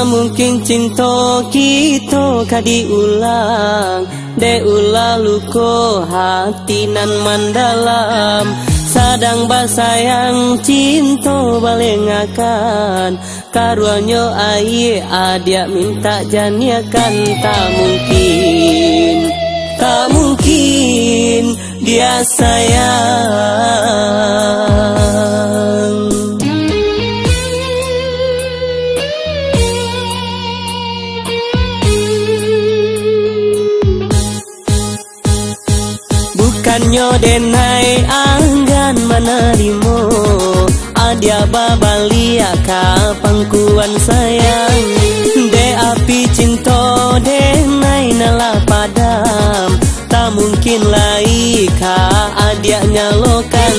mungkin cinta kita kadi ulang, de ulah luko hati nan mandalam. Sadang basayang cinta balengakan, karuanyo aye adia minta janiakan. Tak mungkin dia sayang. Bukannya denai anggan menerimo, adia babalia ka pangkuan sayang. De api cinta denai nala padam, tak mungkin lai ka adia nyalokan.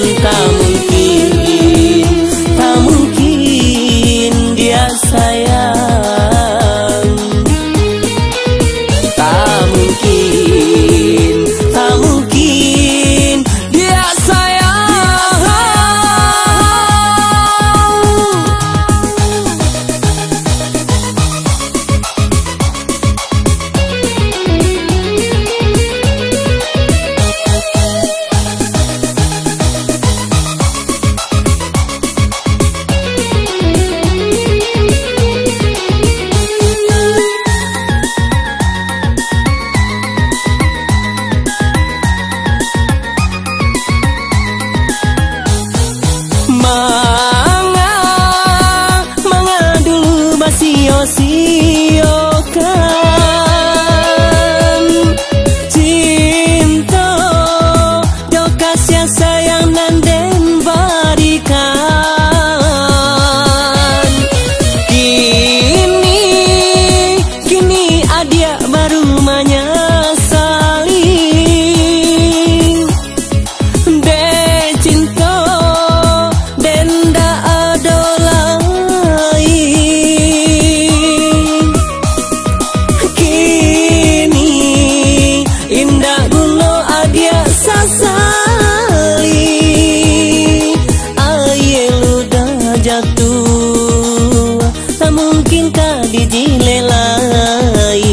Tak mungkin dia sayang. Tak mungkin dia sayang. Manga dulu basio-siokan cinta, do kasih sayang nan den barikan. Kini adia baru menyesali, de cinta denda adolai. Kini indah gulo adia sasali, aye ludah jatuh, tak mungkin ka dijilelai.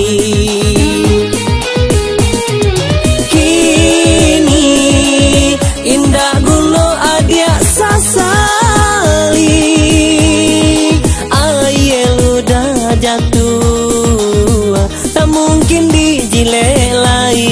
Kini indah gulo adia sasali, aye ludah jatuh, tak mungkin dijilelai.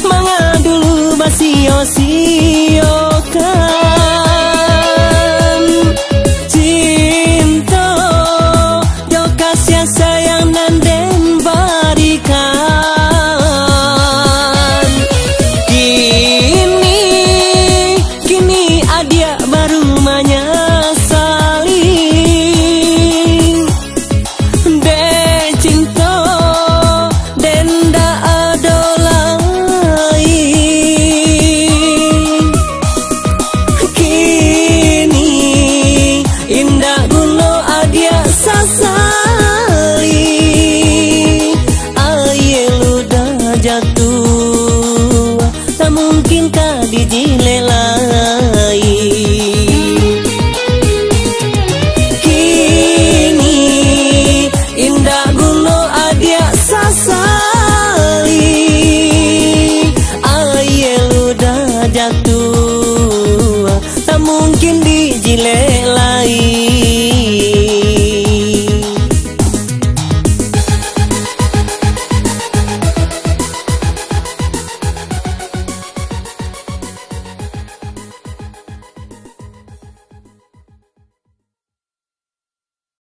Manga dulu basio-sio